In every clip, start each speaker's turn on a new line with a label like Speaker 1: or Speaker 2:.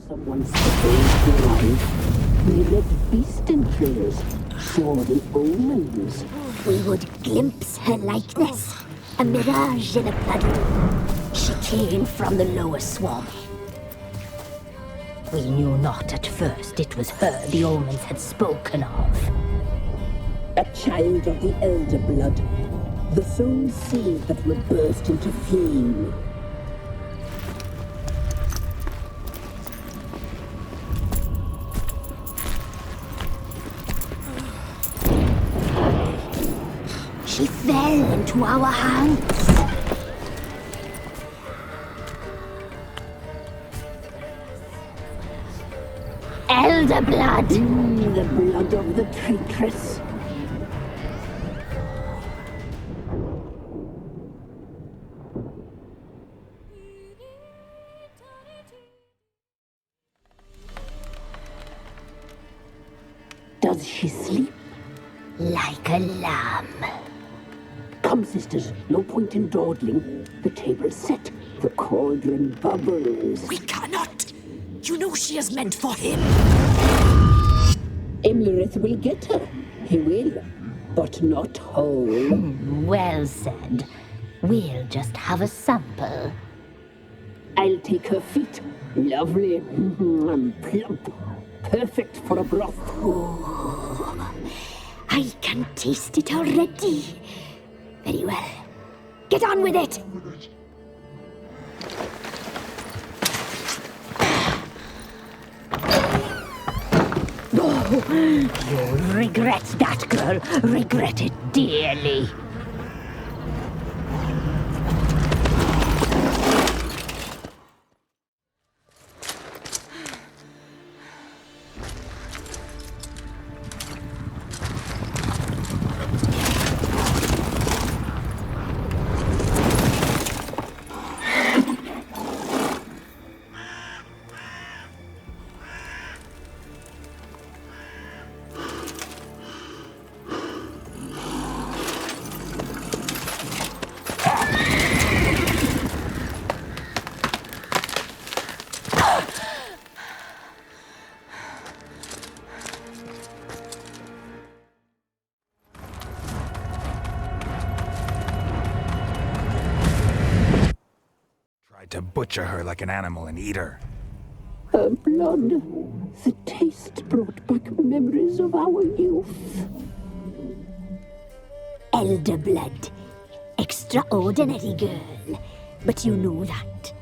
Speaker 1: Someone's supposed alive. We read beast entrails, saw the omens.
Speaker 2: We would glimpse her likeness, a mirage in a puddle. She came from the lower swamp. We knew not at first it was her the omens had spoken of.
Speaker 1: A child of the elder blood. The soul seed that will burst into flame.
Speaker 2: She fell into our hands. Elder blood!
Speaker 1: The blood of the traitress. Does she sleep?
Speaker 2: Like a lamb.
Speaker 1: Come, sisters, no point in dawdling. The table's set, the cauldron bubbles.
Speaker 3: We cannot! You know she is meant for him!
Speaker 1: Imlerith will get her. He will, but not whole.
Speaker 2: Well said. We'll just have a sample.
Speaker 1: I'll take her feet. Lovely. Plump. Perfect for a broth.
Speaker 2: Oh, I can taste it already. Very well. Get on with it! Oh, you'll regret that, girl. Regret it dearly.
Speaker 4: To butcher her like an animal and eat her.
Speaker 1: Her blood. The taste brought back memories of our youth.
Speaker 2: Elder blood. Extraordinary girl. But you know that.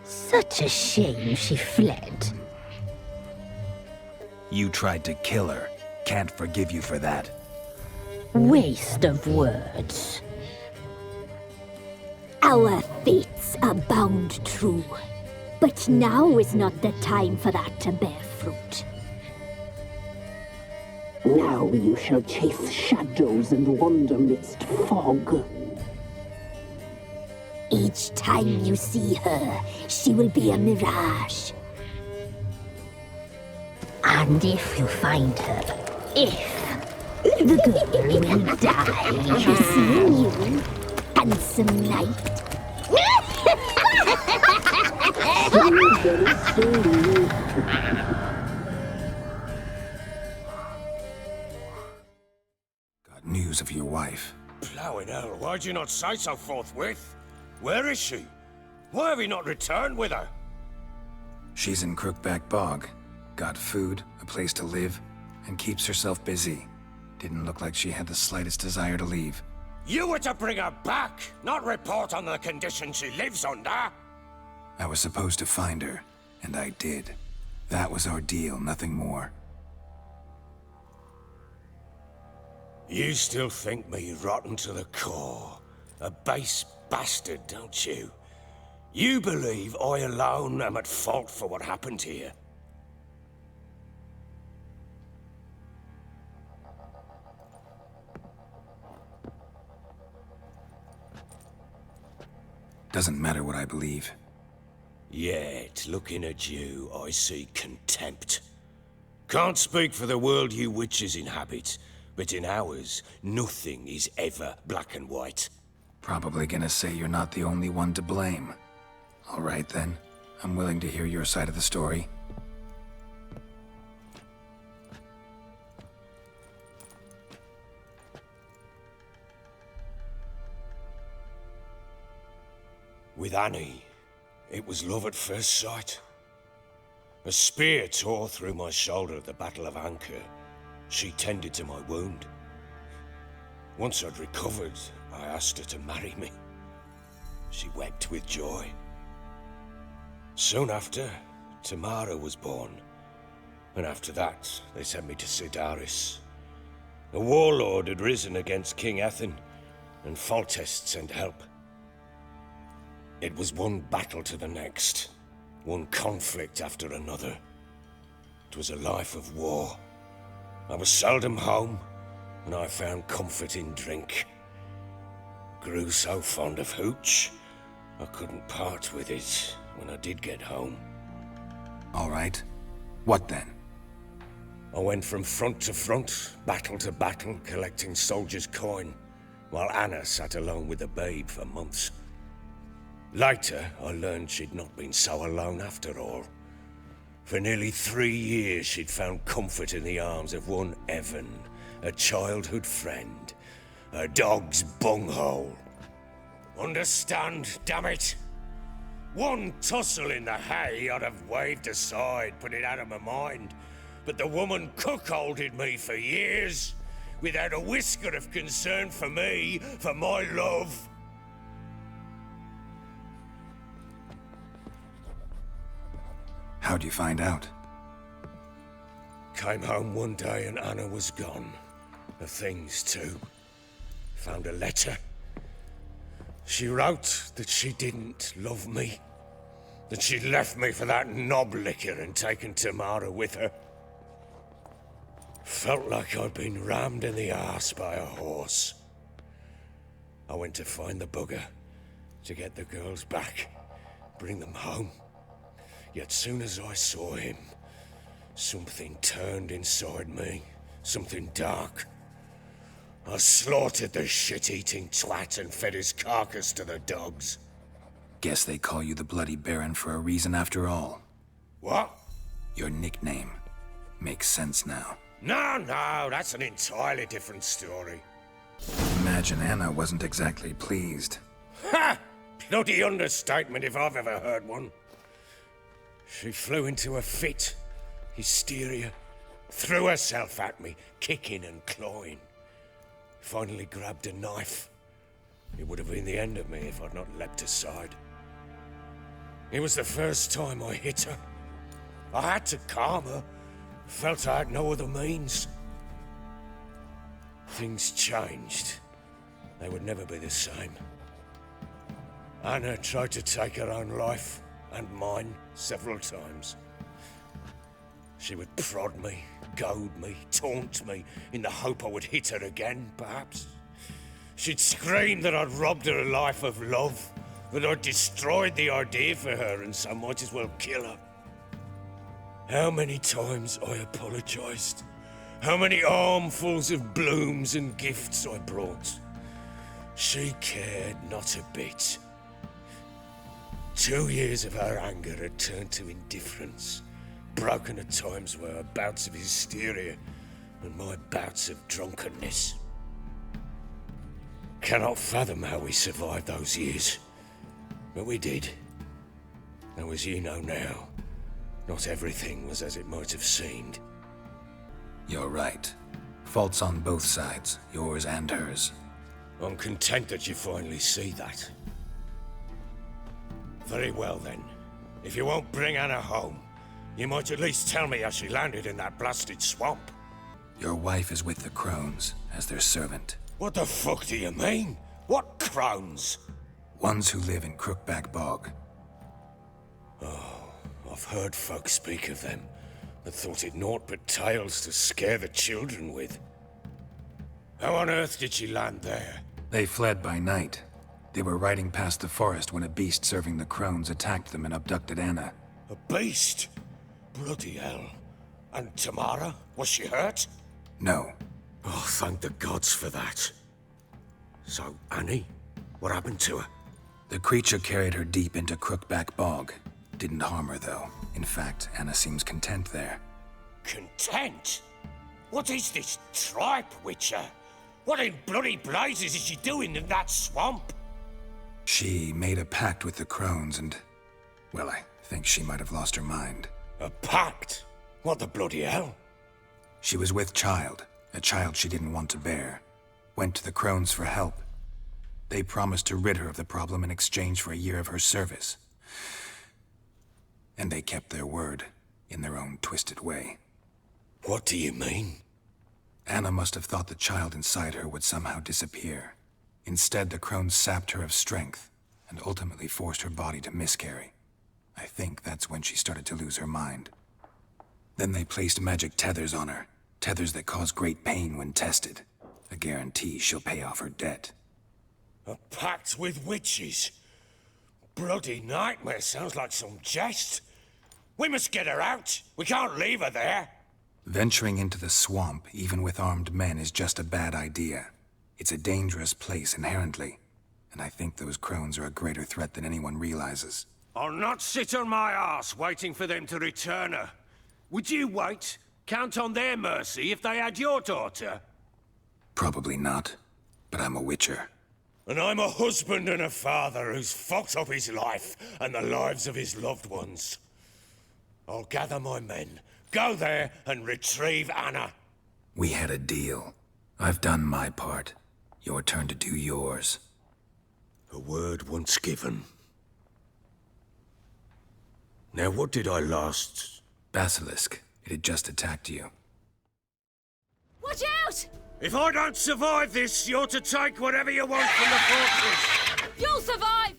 Speaker 2: Such a shame she fled.
Speaker 4: You tried to kill her. Can't forgive you for that.
Speaker 2: Waste of words. Our fates are bound true. But now is not the time for that to bear fruit.
Speaker 1: Now you shall chase shadows and wander midst fog.
Speaker 2: Each time you see her, she will be a mirage. And if you find her, the girl will die. Seeing you, handsome knight.
Speaker 4: Got news of your wife.
Speaker 5: Plowing hell, why'd you not say so forthwith? Where is she? Why have you not returned with her?
Speaker 4: She's in Crookback Bog. Got food, a place to live, and keeps herself busy. Didn't look like she had the slightest desire to leave.
Speaker 5: You were to bring her back, not report on the conditions she lives under.
Speaker 4: I was supposed to find her, and I did. That was our deal, nothing more.
Speaker 5: You still think me rotten to the core. A base bastard, don't you? You believe I alone am at fault for what happened here.
Speaker 4: Doesn't matter what I believe.
Speaker 5: Yet, looking at you, I see contempt. Can't speak for the world you witches inhabit, but in ours, nothing is ever black and white.
Speaker 4: Probably gonna say you're not the only one to blame. All right then. I'm willing to hear your side of the story.
Speaker 5: With Annie, it was love at first sight. A spear tore through my shoulder at the Battle of Anchor. She tended to my wound. Once I'd recovered, I asked her to marry me. She wept with joy. Soon after, Tamara was born. And after that, they sent me to Sidaris. A warlord had risen against King Ethan, and Foltest sent help. It was one battle to the next, one conflict after another. It was a life of war. I was seldom home, and I found comfort in drink. Grew so fond of hooch, I couldn't part with it when I did get home.
Speaker 4: All right. What then?
Speaker 5: I went from front to front, battle to battle, collecting soldiers' coin, while Anna sat alone with the babe for months. Later, I learned she'd not been so alone after all. For nearly 3 years, she'd found comfort in the arms of one Evan, a childhood friend, a dog's bunghole. Understand, damn it? One tussle in the hay I'd have waved aside, put it out of my mind. But the woman cuckolded me for years, without a whisker of concern for me, for my love.
Speaker 4: How'd you find out?
Speaker 5: Came home one day and Anna was gone. Her things too. Found a letter. She wrote that she didn't love me. That she'd left me for that knob licker and taken Tamara with her. Felt like I'd been rammed in the arse by a horse. I went to find the bugger, to get the girls back, bring them home. Yet soon as I saw him, something turned inside me, something dark. I slaughtered the shit-eating twat and fed his carcass to the dogs.
Speaker 4: Guess they call you the Bloody Baron for a reason after all.
Speaker 5: What?
Speaker 4: Your nickname. Makes sense now.
Speaker 5: No, that's an entirely different story.
Speaker 4: Imagine Anna wasn't exactly pleased.
Speaker 5: Ha! Bloody understatement if I've ever heard one. She flew into a fit, hysteria, threw herself at me, kicking and clawing. Finally grabbed a knife. It would have been the end of me if I'd not leapt aside. It was the first time I hit her. I had to calm her. Felt I had no other means. Things changed. They would never be the same. Anna tried to take her own life, and mine, several times. She would prod me, goad me, taunt me, in the hope I would hit her again, perhaps. She'd scream that I'd robbed her a life of love, that I'd destroyed the idea for her, and so might as well kill her. How many times I apologized. How many armfuls of blooms and gifts I brought. She cared not a bit. 2 years of her anger had turned to indifference, broken at times by her bouts of hysteria and my bouts of drunkenness. Cannot fathom how we survived those years, but we did. Though as you know now, not everything was as it might have seemed.
Speaker 4: You're right. Faults on both sides, yours and hers.
Speaker 5: I'm content that you finally see that. Very well then. If you won't bring Anna home, you might at least tell me how she landed in that blasted swamp.
Speaker 4: Your wife is with the Crones, as their servant.
Speaker 5: What the fuck do you mean? What crones?
Speaker 4: Ones who live in Crookback Bog.
Speaker 5: I've heard folk speak of them, but thought it naught but tales to scare the children with. How on earth did she land there?
Speaker 4: They fled by night. They were riding past the forest when a beast serving the Crones attacked them and abducted Anna.
Speaker 5: A beast? Bloody hell. And Tamara? Was she hurt?
Speaker 4: No.
Speaker 5: Oh, thank the gods for that. So, Annie? What happened to her?
Speaker 4: The creature carried her deep into Crookback Bog. didn't harm her, though. In fact, Anna seems content there.
Speaker 5: Content? What is this tripe, Witcher? What in bloody blazes is she doing in that swamp?
Speaker 4: She made a pact with the crones and... well, I think she might have lost her mind.
Speaker 5: A pact? What the bloody hell?
Speaker 4: She was with child, a child she didn't want to bear. Went to the crones for help. They promised to rid her of the problem in exchange for a year of her service. And they kept their word, in their own twisted way.
Speaker 5: What do you mean?
Speaker 4: Anna must have thought the child inside her would somehow disappear. Instead, the crones sapped her of strength, and ultimately forced her body to miscarry. I think that's when she started to lose her mind. Then they placed magic tethers on her, tethers that cause great pain when tested. A guarantee she'll pay off her debt.
Speaker 5: A pact with witches? Bloody nightmare, sounds like some jest. We must get her out. We can't leave her there.
Speaker 4: Venturing into the swamp, even with armed men, is just a bad idea. It's a dangerous place inherently, and I think those crones are a greater threat than anyone realizes.
Speaker 5: I'll not sit on my arse waiting for them to return her. Would you wait? Count on their mercy if they had your daughter?
Speaker 4: Probably not, but I'm a witcher.
Speaker 5: And I'm a husband and a father who's fucked up his life and the lives of his loved ones. I'll gather my men, go there and retrieve Anna.
Speaker 4: We had a deal. I've done my part. Your turn to do yours.
Speaker 5: A word once given. Now what did I last...
Speaker 4: Basilisk. It had just attacked you.
Speaker 2: Watch out!
Speaker 5: If I don't survive this, you're to take whatever you want from the fortress.
Speaker 2: You'll survive!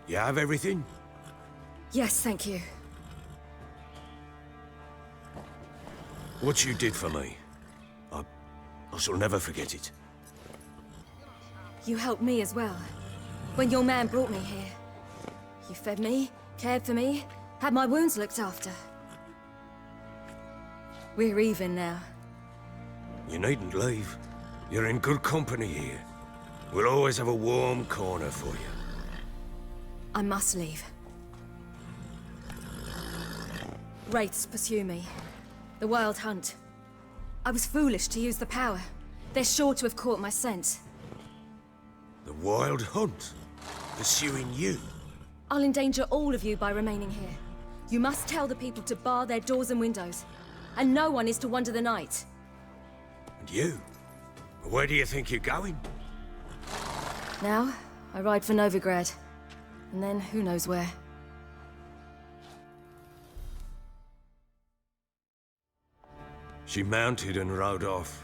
Speaker 5: You have everything?
Speaker 6: Yes, thank you.
Speaker 5: What you did for me, I shall never forget it.
Speaker 6: You helped me as well. When your man brought me here. You fed me, cared for me, had my wounds looked after. We're even now.
Speaker 5: You needn't leave. You're in good company here. We'll always have a warm corner for you.
Speaker 6: I must leave. Wraiths pursue me. The Wild Hunt. I was foolish to use the power. They're sure to have caught my scent.
Speaker 5: The Wild Hunt? Pursuing you?
Speaker 6: I'll endanger all of you by remaining here. You must tell the people to bar their doors and windows. And no one is to wander the night.
Speaker 5: And you? Where do you think you're going?
Speaker 6: Now, I ride for Novigrad. and then who knows where.
Speaker 5: She mounted and rode off.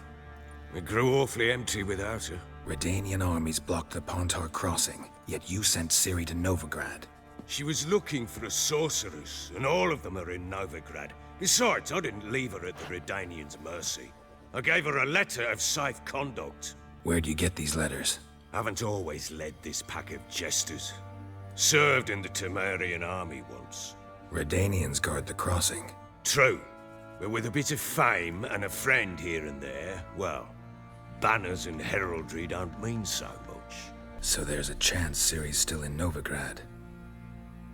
Speaker 5: It grew awfully empty without her.
Speaker 4: Redanian armies blocked the Pontar crossing, yet you sent Ciri to Novigrad.
Speaker 5: She was looking for a sorceress, and all of them are in Novigrad. Besides, I didn't leave her at the Redanians' mercy. I gave her a letter of safe conduct.
Speaker 4: Where'd you get these letters?
Speaker 5: Haven't always led this pack of jesters. Served in the Temerian army once.
Speaker 4: Redanians guard the crossing.
Speaker 5: True, but with a bit of fame and a friend here and there, well, banners and heraldry don't mean so much.
Speaker 4: So there's a chance Ciri's still in Novigrad.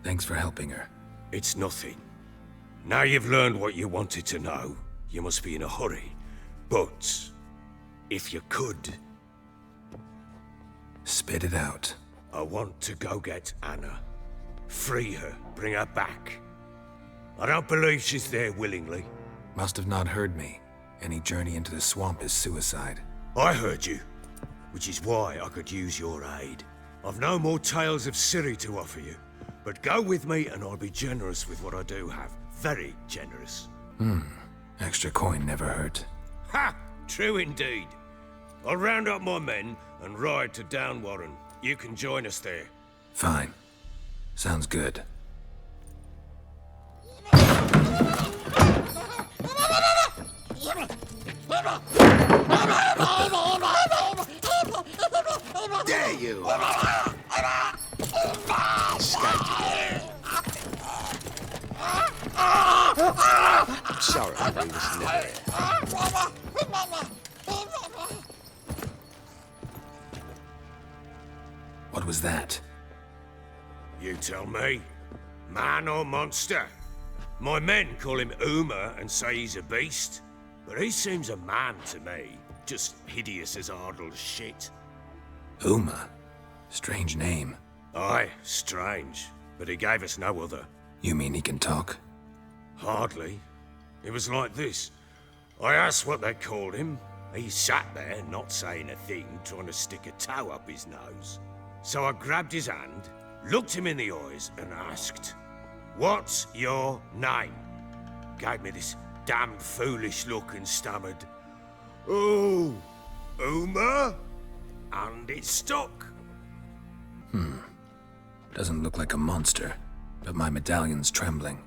Speaker 4: Thanks for helping her.
Speaker 5: It's nothing. Now you've learned what you wanted to know, you must be in a hurry. But, if you could...
Speaker 4: Spit it out.
Speaker 5: I want to go get Anna. Free her, bring her back. I don't believe she's there willingly.
Speaker 4: Must have not heard me. Any journey into the swamp is suicide.
Speaker 5: I heard you, which is why I could use your aid. I've no more tales of Ciri to offer you, but go with me and I'll be generous with what I do have. Very generous.
Speaker 4: Extra coin never hurt.
Speaker 5: Ha! True indeed. I'll round up my men and ride to Downwarren. You can join us there.
Speaker 4: Fine. Sounds good.
Speaker 5: There you are! I'm sorry, we was never here.
Speaker 4: What was that?
Speaker 5: You tell me. Man or monster? My men call him Uma and say he's a beast, but he seems a man to me. Just hideous as Ardle's shit.
Speaker 4: Uma? Strange name.
Speaker 5: Aye, strange, but he gave us no other.
Speaker 4: You mean he can talk?
Speaker 5: Hardly. It was like this. I asked what they called him. He sat there, not saying a thing, trying to stick a toe up his nose. So I grabbed his hand, looked him in the eyes, and asked, "What's your name?" Gave me this damned foolish look and stammered, "Oh, Uma?" And it stuck.
Speaker 4: Doesn't look like a monster, but my medallion's trembling.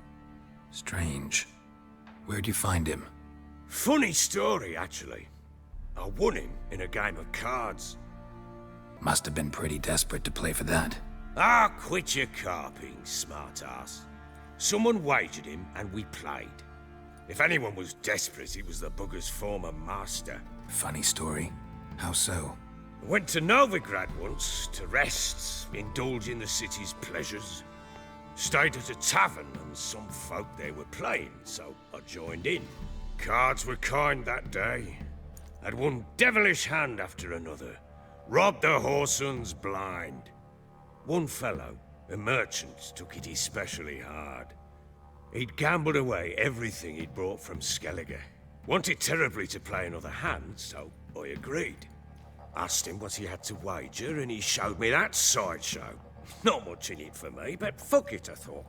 Speaker 4: Strange. Where'd you find him?
Speaker 5: Funny story, actually. I won him in a game of cards.
Speaker 4: Must have been pretty desperate to play for that.
Speaker 5: Ah, quit your carping, smartass. Someone wagered him and we played. If anyone was desperate, it was the bugger's former master.
Speaker 4: Funny story. How so?
Speaker 5: I went to Novigrad once to rest, indulge in the city's pleasures. Stayed at a tavern and some folk there were playing, so I joined in. Cards were kind that day. Had one devilish hand after another. Robbed the whoresons blind. One fellow, a merchant, took it especially hard. He'd gambled away everything he'd brought from Skellige. Wanted terribly to play another hand, so I agreed. Asked him what he had to wager, and he showed me that sideshow. Not much in it for me, but fuck it, I thought.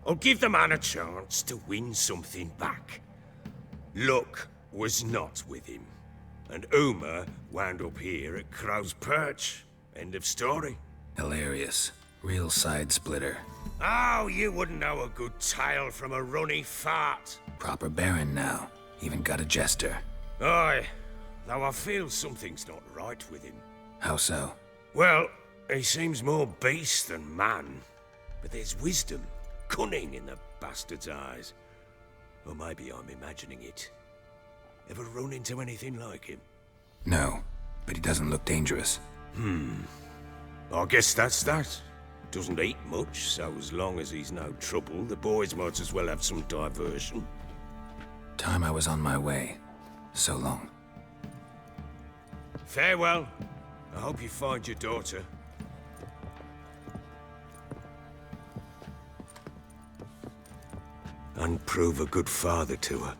Speaker 5: I'll give the man a chance to win something back. Luck was not with him, and Uma wound up here at Crow's Perch. End of story.
Speaker 4: Hilarious. Real side splitter.
Speaker 5: Oh, you wouldn't know a good tale from a runny fart.
Speaker 4: Proper baron now. Even got a jester.
Speaker 5: Aye, though I feel something's not right with him.
Speaker 4: How so?
Speaker 5: Well, he seems more beast than man. But there's wisdom, cunning in the bastard's eyes. Or maybe I'm imagining it. Ever run into anything like him?
Speaker 4: No, but he doesn't look dangerous.
Speaker 5: I guess that's that. Doesn't eat much, so as long as he's no trouble, the boys might as well have some diversion.
Speaker 4: Time I was on my way. So long.
Speaker 5: Farewell. I hope you find your daughter. And prove a good father to her.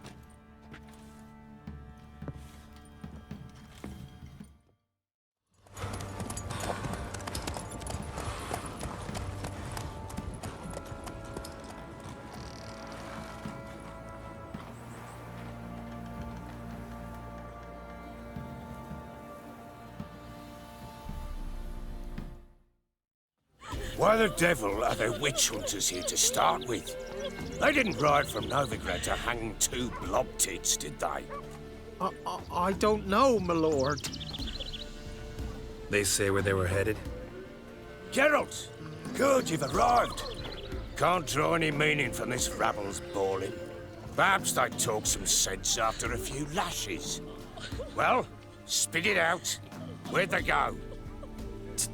Speaker 5: Why the devil are there witch hunters here to start with? They didn't ride from Novigrad to hang two blob tits, did they?
Speaker 7: I don't know, my lord.
Speaker 4: They say where they were headed?
Speaker 5: Geralt! Good, you've arrived. Can't draw any meaning from this rabble's bawling. Perhaps they talk some sense after a few lashes. Well, spit it out. Where'd they go?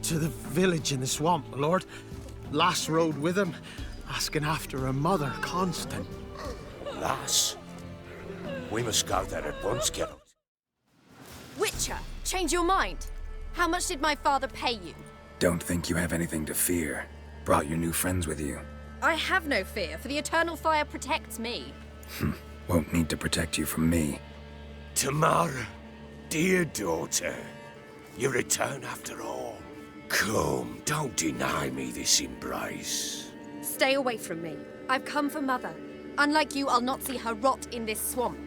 Speaker 7: To the village in the swamp, my lord. Lass rode with him, asking after her mother, Constant.
Speaker 5: Lass? We must go there at once, Geralt.
Speaker 6: Witcher, change your mind. How much did my father pay you?
Speaker 4: Don't think you have anything to fear. Brought your new friends with you.
Speaker 6: I have no fear, for the eternal fire protects me.
Speaker 4: Won't need to protect you from me.
Speaker 5: Tamara, dear daughter, you return after all. Come, don't deny me this embrace.
Speaker 6: Stay away from me. I've come for Mother. Unlike you, I'll not see her rot in this swamp.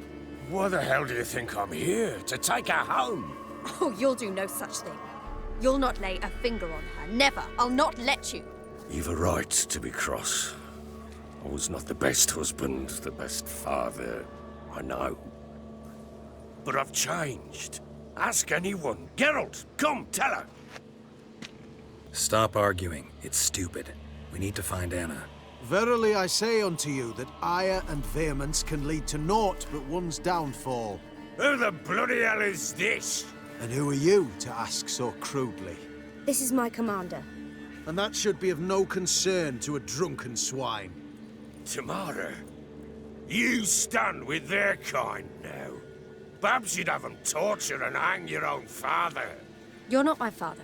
Speaker 5: Why the hell do you think I'm here? To take her home?
Speaker 6: Oh, you'll do no such thing. You'll not lay a finger on her. Never. I'll not let you.
Speaker 5: You've a right to be cross. I was not the best husband, the best father, I know. But I've changed. Ask anyone. Geralt, come, tell her.
Speaker 4: Stop arguing. It's stupid. We need to find Anna.
Speaker 7: Verily I say unto you that ire and vehemence can lead to naught but one's downfall.
Speaker 5: Who the bloody hell is this?
Speaker 7: And who are you to ask so crudely?
Speaker 2: This is my commander.
Speaker 7: And that should be of no concern to a drunken swine.
Speaker 5: Tamara, you stand with their kind now. Perhaps you'd have them torture and hang your own father.
Speaker 6: You're not my father.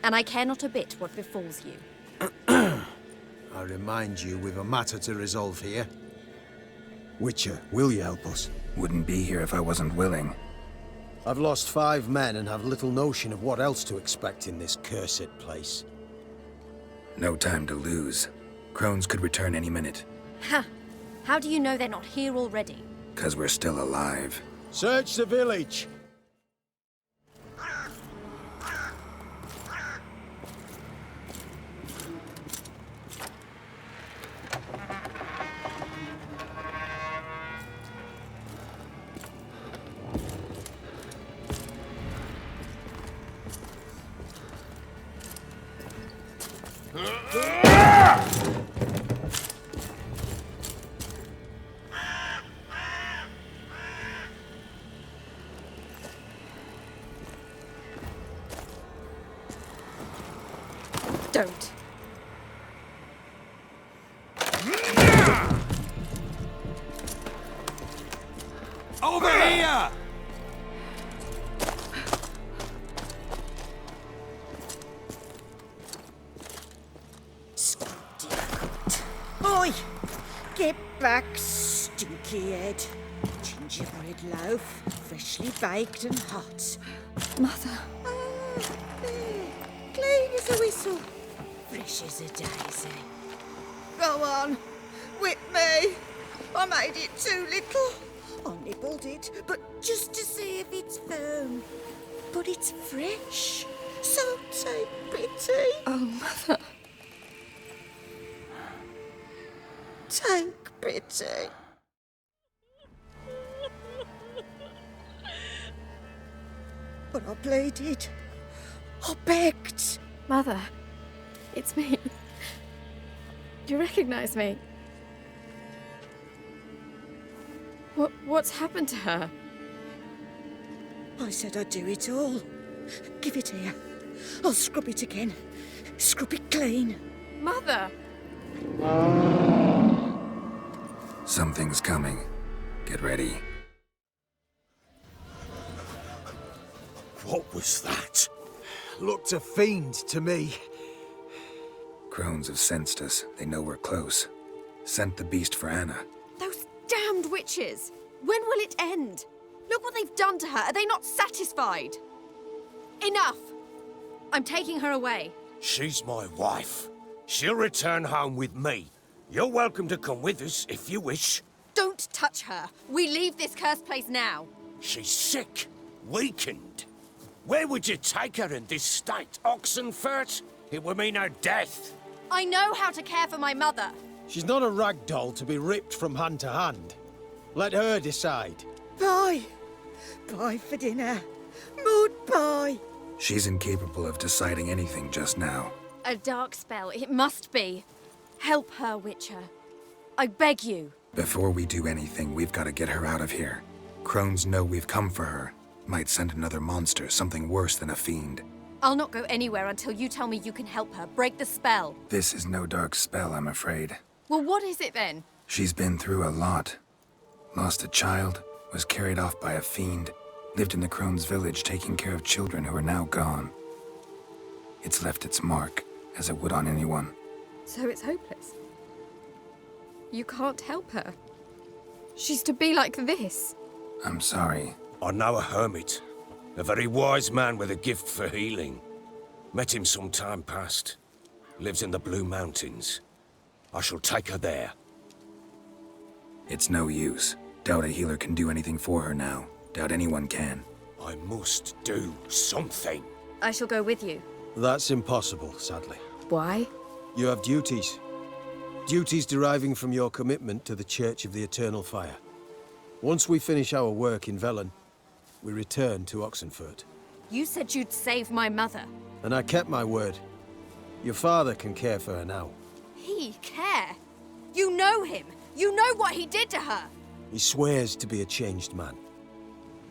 Speaker 6: And I care not a bit what befalls you.
Speaker 7: I remind you we've a matter to resolve here. Witcher, will you help us?
Speaker 4: Wouldn't be here if I wasn't willing.
Speaker 7: I've lost 5 men and have little notion of what else to expect in this cursed place.
Speaker 4: No time to lose. Crones could return any minute.
Speaker 6: Ha! How do you know they're not here already?
Speaker 4: 'Cause we're still alive.
Speaker 7: Search the village!
Speaker 6: Don't.
Speaker 5: Over here!
Speaker 3: Oi! Get back, stinky head. Gingerbread loaf, freshly baked and hot.
Speaker 6: Mother.
Speaker 3: There. Clean as a whistle. Fresh as a daisy. Go on. Whip me. I made it too little. I nibbled it, but just to see if it's firm. But it's fresh. So take pity.
Speaker 6: Oh, Mother.
Speaker 3: Take pity. But I pleaded. I begged.
Speaker 6: Mother. It's me. You recognize me? What's happened to her?
Speaker 3: I said I'd do it all. Give it here. I'll scrub it again. Scrub it clean.
Speaker 6: Mother!
Speaker 4: Something's coming. Get ready.
Speaker 5: What was that?
Speaker 7: Looked a fiend to me.
Speaker 4: Crones have sensed us. They know we're close. Sent the beast for Anna.
Speaker 6: Those damned witches! When will it end? Look what they've done to her. Are they not satisfied? Enough! I'm taking her away.
Speaker 5: She's my wife. She'll return home with me. You're welcome to come with us if you wish.
Speaker 6: Don't touch her. We leave this cursed place now.
Speaker 5: She's sick, weakened. Where would you take her in this state? Oxenfurt? It would mean her death.
Speaker 6: I know how to care for my mother.
Speaker 7: She's not a rag doll to be ripped from hand to hand. Let her decide.
Speaker 3: Pie. Pie for dinner. Mud pie.
Speaker 4: She's incapable of deciding anything just now.
Speaker 6: A dark spell, it must be. Help her, Witcher. I beg you.
Speaker 4: Before we do anything, we've got to get her out of here. Crones know we've come for her. Might send another monster, something worse than a fiend.
Speaker 6: I'll not go anywhere until you tell me you can help her. Break the spell.
Speaker 4: This is no dark spell, I'm afraid.
Speaker 6: Well, what is it then?
Speaker 4: She's been through a lot. Lost a child, was carried off by a fiend, lived in the Crone's village taking care of children who are now gone. It's left its mark, as it would on anyone.
Speaker 6: So it's hopeless. You can't help her. She's to be like this.
Speaker 4: I'm sorry.
Speaker 5: I know a hermit. A very wise man with a gift for healing. Met him some time past. Lives in the Blue Mountains. I shall take her there.
Speaker 4: It's no use. Doubt a healer can do anything for her now. Doubt anyone can.
Speaker 5: I must do something.
Speaker 6: I shall go with you.
Speaker 7: That's impossible, sadly.
Speaker 6: Why?
Speaker 7: You have duties. Duties deriving from your commitment to the Church of the Eternal Fire. Once we finish our work in Velen, we return to Oxenfurt.
Speaker 6: You said you'd save my mother.
Speaker 7: And I kept my word. Your father can care for her now.
Speaker 6: He care? You know him. You know what he did to her.
Speaker 7: He swears to be a changed man.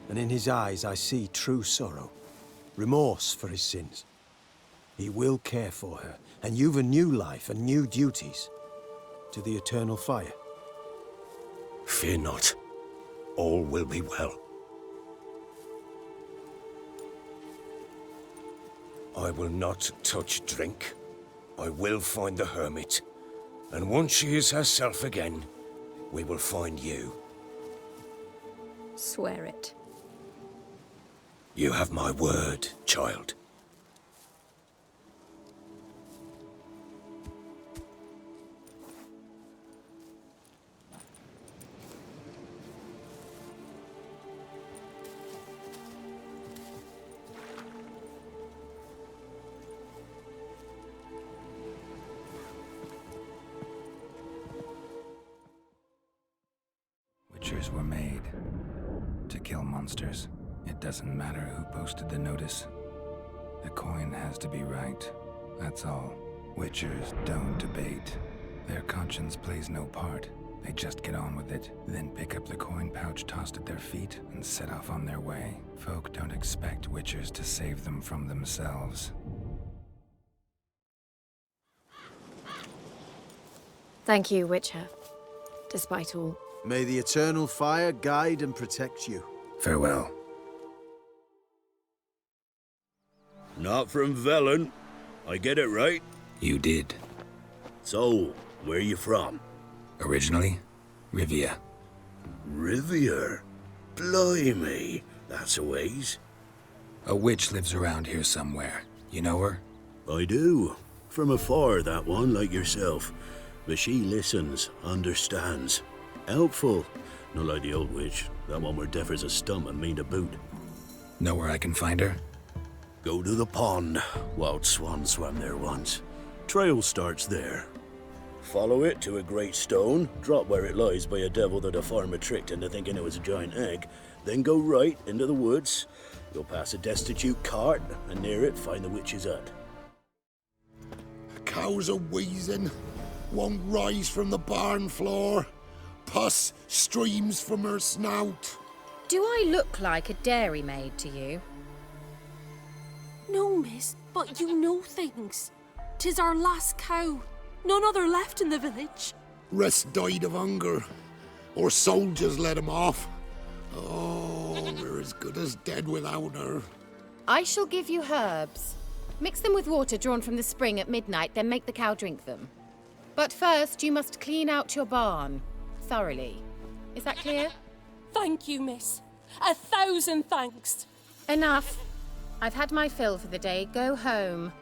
Speaker 7: And in his eyes I see true sorrow. Remorse for his sins. He will care for her, and you've a new life and new duties. To the Eternal Fire.
Speaker 5: Fear not. All will be well. I will not touch drink. I will find the hermit. And once she is herself again, we will find you.
Speaker 6: Swear it.
Speaker 5: You have my word, child.
Speaker 4: Witchers were made to kill monsters. It doesn't matter who posted the notice. The coin has to be right. That's all. Witchers don't debate. Their conscience plays no part. They just get on with it, then pick up the coin pouch tossed at their feet and set off on their way. Folk don't expect Witchers to save them from themselves.
Speaker 6: Thank you, Witcher. Despite all.
Speaker 7: May the Eternal Fire guide and protect you.
Speaker 4: Farewell.
Speaker 8: Not from Velen. I get it right?
Speaker 4: You did.
Speaker 8: So, where you from?
Speaker 4: Originally, Rivia.
Speaker 8: Rivia? Blimey, that's a ways.
Speaker 4: A witch lives around here somewhere. You know her?
Speaker 8: I do. From afar, that one, like yourself. But she listens, understands. Helpful. Not like the old witch. That one were deaf as a stump and mean to boot.
Speaker 4: Know where I can find her?
Speaker 8: Go to the pond. Wild swan swam there once. Trail starts there. Follow it to a great stone, drop where it lies by a devil that a farmer tricked into thinking it was a giant egg, then go right into the woods. You'll pass a destitute cart, and near it find the witch's hut.
Speaker 9: The cows are wheezing, won't rise from the barn floor. Pus streams from her snout.
Speaker 10: Do I look like a dairymaid to you?
Speaker 11: No, miss, but you know things. 'Tis our last cow. None other left in the village.
Speaker 9: Rest died of hunger. Or soldiers let him off. Oh, we're as good as dead without her.
Speaker 10: I shall give you herbs. Mix them with water drawn from the spring at midnight, then make the cow drink them. But first, you must clean out your barn. Thoroughly. Is that clear?
Speaker 11: Thank you, miss. 1,000 thanks.
Speaker 10: Enough. I've had my fill for the day. Go home.